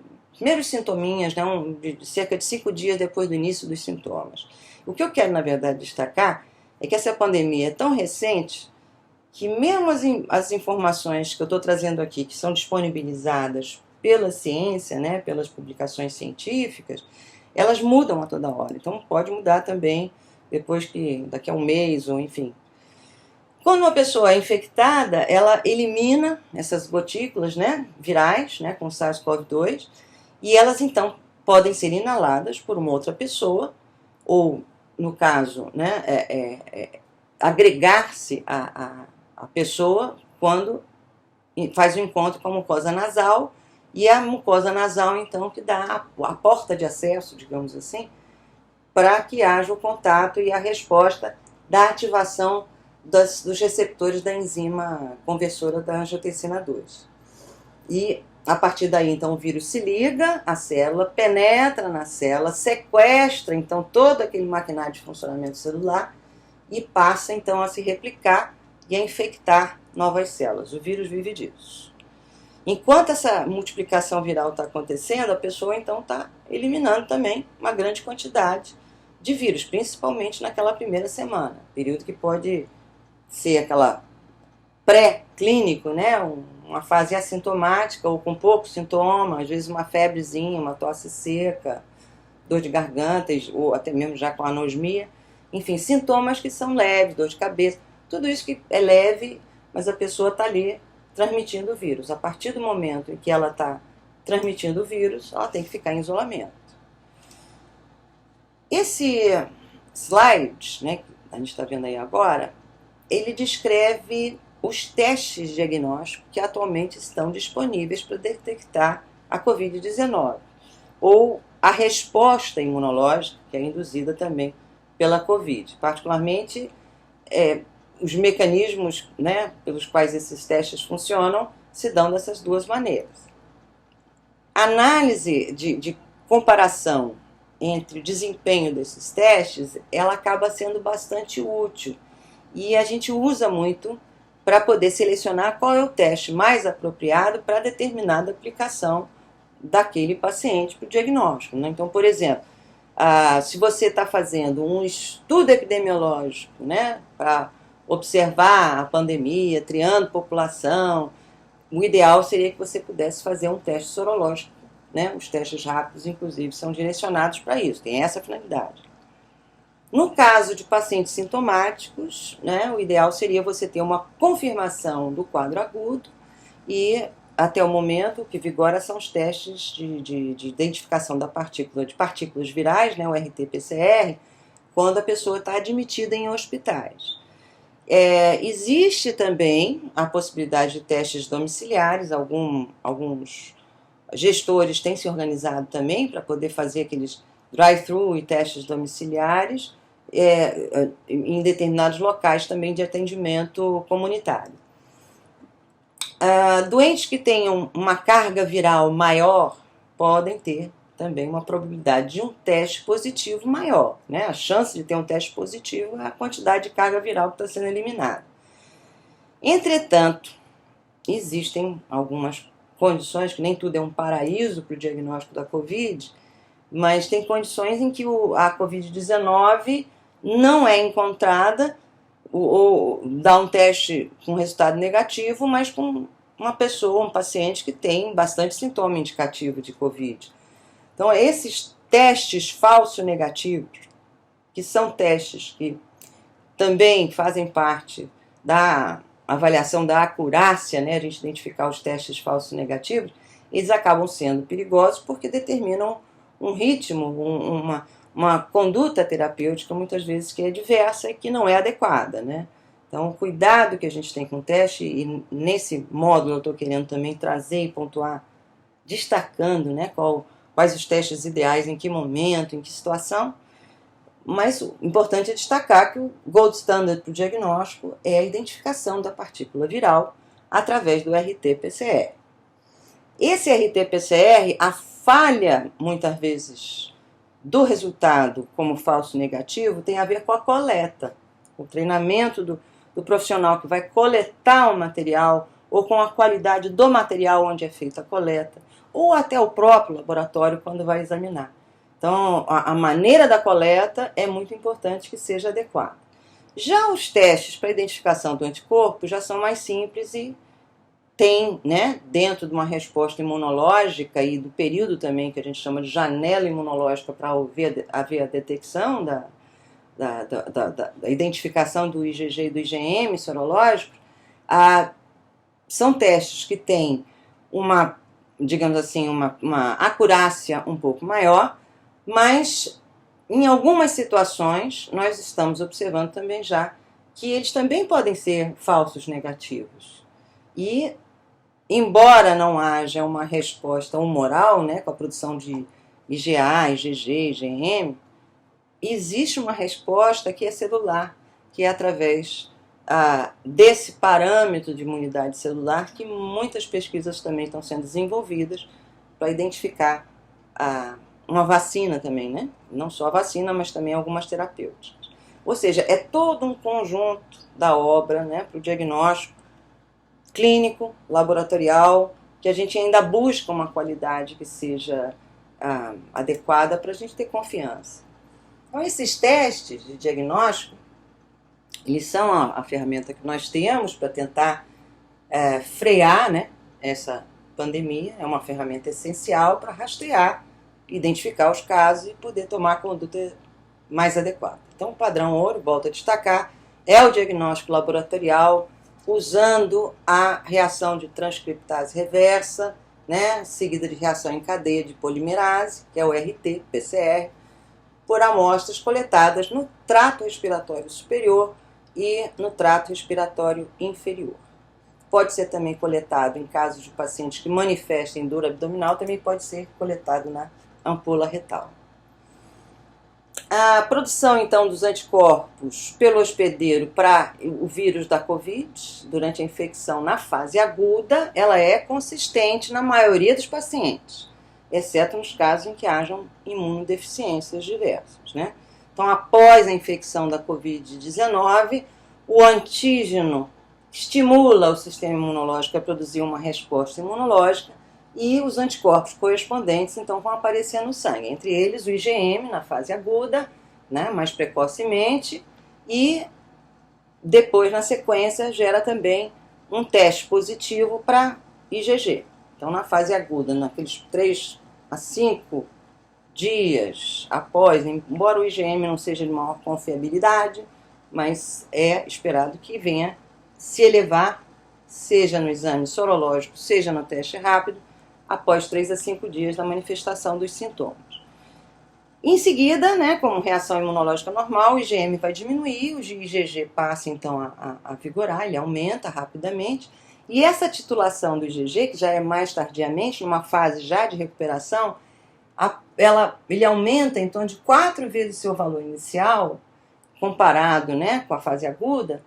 sintominhas, né, de cerca de 5 dias depois do início dos sintomas. O que eu quero, na verdade, destacar é que essa pandemia é tão recente que mesmo as informações que eu estou trazendo aqui, que são disponibilizadas pela ciência, né, pelas publicações científicas, elas mudam a toda hora. Então pode mudar também daqui a um mês, ou enfim. Quando uma pessoa é infectada, ela elimina essas gotículas, né, virais, né, com SARS-CoV-2, e elas então podem ser inaladas por uma outra pessoa, ou, no caso, né, agregar-se a pessoa quando faz o encontro com a mucosa nasal, e a mucosa nasal, então, que dá a porta de acesso, digamos assim, para que haja o contato e a resposta da ativação dos receptores da enzima conversora da angiotensina 2. E, a partir daí, então, o vírus se liga à célula, penetra na célula, sequestra, então, todo aquele maquinário de funcionamento celular e passa, então, a se replicar e a infectar novas células. O vírus vive disso. Enquanto essa multiplicação viral está acontecendo, a pessoa então está eliminando também uma grande quantidade de vírus, principalmente naquela primeira semana, período que pode ser aquela pré-clínico, né, uma fase assintomática ou com poucos sintomas, às vezes uma febrezinha, uma tosse seca, dor de garganta ou até mesmo já com anosmia, enfim, sintomas que são leves, dor de cabeça, tudo isso que é leve, mas a pessoa está ali transmitindo o vírus. A partir do momento em que ela está transmitindo o vírus, ela tem que ficar em isolamento. Esse slide, né, que a gente está vendo aí agora, ele descreve os testes diagnósticos que atualmente estão disponíveis para detectar a COVID-19, ou a resposta imunológica que é induzida também pela COVID. Particularmente, os mecanismos, né, pelos quais esses testes funcionam se dão dessas duas maneiras. A análise de comparação entre o desempenho desses testes, ela acaba sendo bastante útil e a gente usa muito para poder selecionar qual é o teste mais apropriado para determinada aplicação daquele paciente para o diagnóstico, né? Então, por exemplo, se você está fazendo um estudo epidemiológico, né, para observar a pandemia, triando população, o ideal seria que você pudesse fazer um teste sorológico, né? Os testes rápidos, inclusive, são direcionados para isso, tem essa finalidade. No caso de pacientes sintomáticos, né, o ideal seria você ter uma confirmação do quadro agudo e, até o momento, o que vigora são os testes de identificação de partículas virais, né, o RT-PCR, quando a pessoa está admitida em hospitais. Existe também a possibilidade de testes domiciliares, alguns gestores têm se organizado também para poder fazer aqueles drive-thru e testes domiciliares em determinados locais também de atendimento comunitário. Doentes que tenham uma carga viral maior podem ter também uma probabilidade de um teste positivo maior, né? A chance de ter um teste positivo é a quantidade de carga viral que está sendo eliminada. Entretanto, existem algumas condições, que nem tudo é um paraíso para o diagnóstico da Covid, mas tem condições em que a Covid-19 não é encontrada ou dá um teste com resultado negativo, mas com uma pessoa, um paciente que tem bastante sintoma indicativo de Covid. Então, esses testes falso negativos, que são testes que também fazem parte da avaliação da acurácia, né, a gente identificar os testes falsos negativos, eles acabam sendo perigosos porque determinam um ritmo, uma conduta terapêutica, muitas vezes, que é diversa e que não é adequada, né? Então, o cuidado que a gente tem com o teste, e nesse módulo eu estou querendo também trazer e pontuar, destacando, né, quais os testes ideais, em que momento, em que situação, mas o importante é destacar que o gold standard para o diagnóstico é a identificação da partícula viral através do RT-PCR. Esse RT-PCR, a falha, muitas vezes, do resultado como falso negativo tem a ver com a coleta, o treinamento do profissional que vai coletar o material, ou com a qualidade do material onde é feita a coleta, ou até o próprio laboratório quando vai examinar. Então, a maneira da coleta é muito importante que seja adequada. Já os testes para identificação do anticorpo já são mais simples e tem, né, dentro de uma resposta imunológica e do período também que a gente chama de janela imunológica para haver a detecção da identificação do IgG e do IgM sorológicos, são testes que têm uma, digamos assim, uma acurácia um pouco maior, mas em algumas situações nós estamos observando também já que eles também podem ser falsos negativos. E, embora não haja uma resposta humoral, né, com a produção de IgA, IgG, IgM, existe uma resposta que é celular, que é através desse parâmetro de imunidade celular que muitas pesquisas também estão sendo desenvolvidas para identificar uma vacina também, né? Não só a vacina, mas também algumas terapêuticas. Ou seja, é todo um conjunto da obra, né, para o diagnóstico clínico, laboratorial, que a gente ainda busca uma qualidade que seja adequada para a gente ter confiança. Então, esses testes de diagnóstico, eles são a ferramenta que nós temos para tentar frear, né, essa pandemia. É uma ferramenta essencial para rastrear, identificar os casos e poder tomar a conduta mais adequada. Então, o padrão ouro, volto a destacar, é o diagnóstico laboratorial usando a reação de transcriptase reversa, né, seguida de reação em cadeia de polimerase, que é o RT-PCR, por amostras coletadas no trato respiratório superior e no trato respiratório inferior. Pode ser também coletado em casos de pacientes que manifestem dor abdominal, também pode ser coletado na ampola retal. A produção, então, dos anticorpos pelo hospedeiro para o vírus da Covid, durante a infecção na fase aguda, ela é consistente na maioria dos pacientes, exceto nos casos em que hajam imunodeficiências diversas, né? Então, após a infecção da Covid-19, o antígeno estimula o sistema imunológico a produzir uma resposta imunológica e os anticorpos correspondentes, então, vão aparecer no sangue. Entre eles, o IgM, na fase aguda, né, mais precocemente, e depois, na sequência, gera também um teste positivo para IgG. Então, na fase aguda, naqueles 3 a 5 dias após, embora o IgM não seja de maior confiabilidade, mas é esperado que venha se elevar, seja no exame sorológico, seja no teste rápido, após 3 a 5 dias da manifestação dos sintomas. Em seguida, né, como reação imunológica normal, o IgM vai diminuir, o IgG passa então a vigorar, ele aumenta rapidamente. E essa titulação do IgG, que já é mais tardiamente, numa fase já de recuperação, ele aumenta em torno de 4 vezes seu valor inicial, comparado, né, com a fase aguda,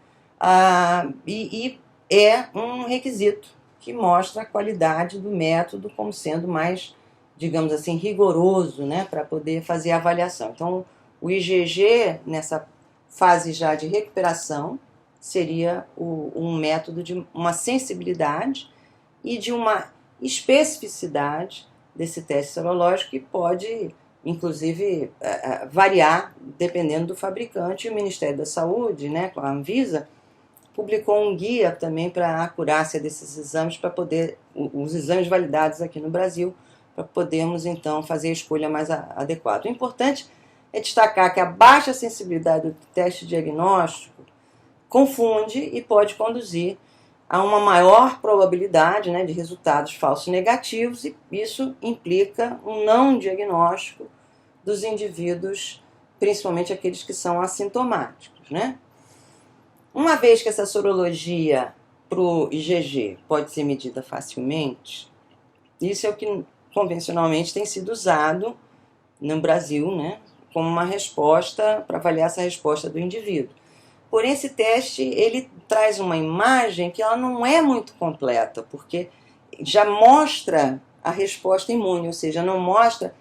e é um requisito que mostra a qualidade do método como sendo mais, digamos assim, rigoroso, né, para poder fazer a avaliação. Então, o IgG, nessa fase já de recuperação, seria um método de uma sensibilidade e de uma especificidade desse teste serológico que pode, inclusive, variar dependendo do fabricante. E o Ministério da Saúde, né, com a Anvisa, publicou um guia também para a acurácia desses exames, para poder, os exames validados aqui no Brasil, para podermos então fazer a escolha mais adequada. O importante é destacar que a baixa sensibilidade do teste diagnóstico confunde e pode conduzir a uma maior probabilidade, né, de resultados falsos negativos, e isso implica um não diagnóstico dos indivíduos, principalmente aqueles que são assintomáticos, né? Uma vez que essa sorologia para o IgG pode ser medida facilmente, isso é o que convencionalmente tem sido usado no Brasil, né, como uma resposta para avaliar essa resposta do indivíduo. Porém, esse teste ele traz uma imagem que ela não é muito completa, porque já mostra a resposta imune, ou seja, não mostra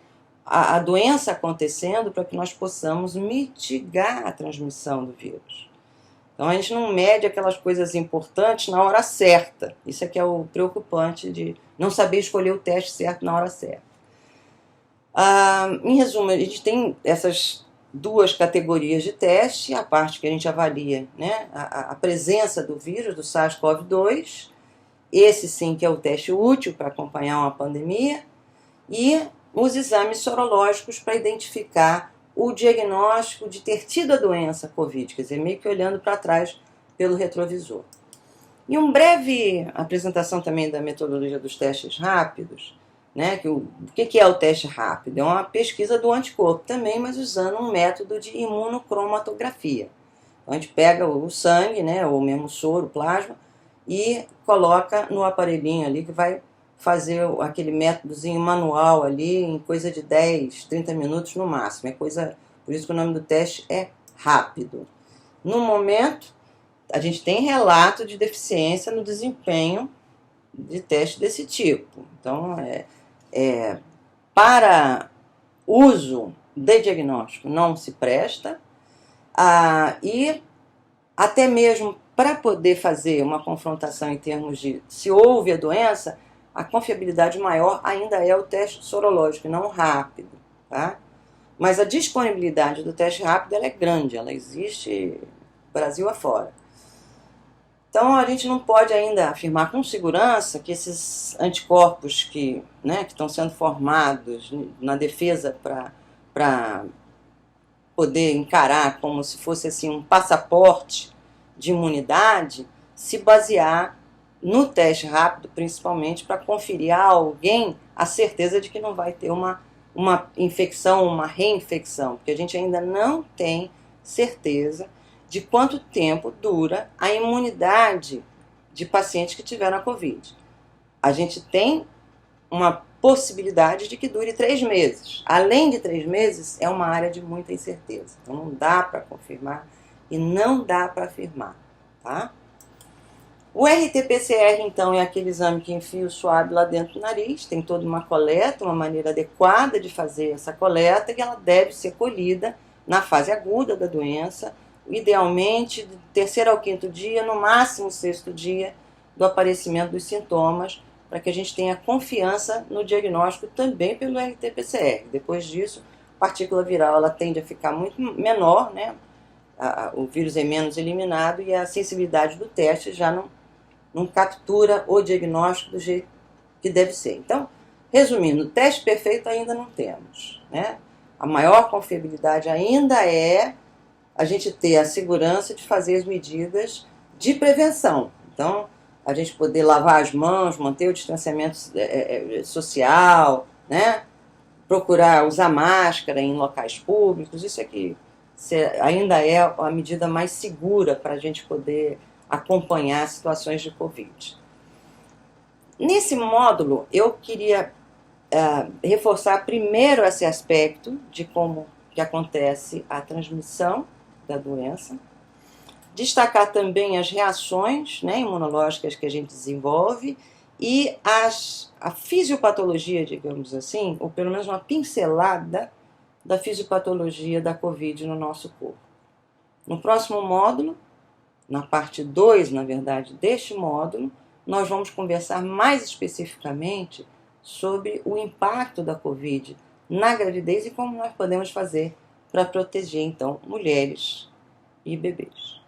a doença acontecendo para que nós possamos mitigar a transmissão do vírus. Então, a gente não mede aquelas coisas importantes na hora certa. Isso é que é o preocupante de não saber escolher o teste certo na hora certa. Em resumo, a gente tem essas duas categorias de teste, a parte que a gente avalia, né, a presença do vírus, do SARS-CoV-2, esse sim que é o teste útil para acompanhar uma pandemia, e os exames sorológicos para identificar o diagnóstico de ter tido a doença Covid, quer dizer, meio que olhando para trás pelo retrovisor. E uma breve apresentação também da metodologia dos testes rápidos, né, o que é o teste rápido? É uma pesquisa do anticorpo também, mas usando um método de imunocromatografia. Então, a gente pega o sangue, né, ou mesmo o soro, o plasma, e coloca no aparelhinho ali que vai fazer aquele métodozinho manual ali em coisa de 10, 30 minutos no máximo. Por isso que o nome do teste é rápido. No momento, a gente tem relato de deficiência no desempenho de teste desse tipo. Então, para uso de diagnóstico não se presta, e até mesmo para poder fazer uma confrontação em termos de se houve a doença, a confiabilidade maior ainda é o teste sorológico, não rápido, tá? Mas a disponibilidade do teste rápido ela é grande, ela existe Brasil afora. Então, a gente não pode ainda afirmar com segurança que esses anticorpos que estão sendo formados na defesa para poder encarar como se fosse assim, um passaporte de imunidade, se basear no teste rápido, principalmente para conferir a alguém a certeza de que não vai ter uma infecção, uma reinfecção, porque a gente ainda não tem certeza de quanto tempo dura a imunidade de pacientes que tiveram a Covid. A gente tem uma possibilidade de que dure 3 meses. Além de 3 meses, é uma área de muita incerteza. Então, não dá para confirmar e não dá para afirmar, tá? O RT-PCR, então, é aquele exame que enfia o suave lá dentro do nariz, tem toda uma coleta, uma maneira adequada de fazer essa coleta, e ela deve ser colhida na fase aguda da doença, idealmente do 3º ao 5º dia, no máximo 6º dia do aparecimento dos sintomas, para que a gente tenha confiança no diagnóstico também pelo RT-PCR. Depois disso, a partícula viral ela tende a ficar muito menor, né? O vírus é menos eliminado e a sensibilidade do teste já não captura o diagnóstico do jeito que deve ser. Então, resumindo, o teste perfeito ainda não temos, né? A maior confiabilidade ainda é a gente ter a segurança de fazer as medidas de prevenção. Então, a gente poder lavar as mãos, manter o distanciamento social, né? procurar usar máscara em locais públicos. Isso aqui ainda é a medida mais segura para a gente poder acompanhar situações de Covid. Nesse módulo, eu queria reforçar primeiro esse aspecto de como que acontece a transmissão da doença, destacar também as reações, né, imunológicas que a gente desenvolve e a fisiopatologia, digamos assim, ou pelo menos uma pincelada da fisiopatologia da Covid no nosso corpo. No próximo módulo, na parte 2, na verdade, deste módulo, nós vamos conversar mais especificamente sobre o impacto da Covid na gravidez e como nós podemos fazer para proteger, então, mulheres e bebês.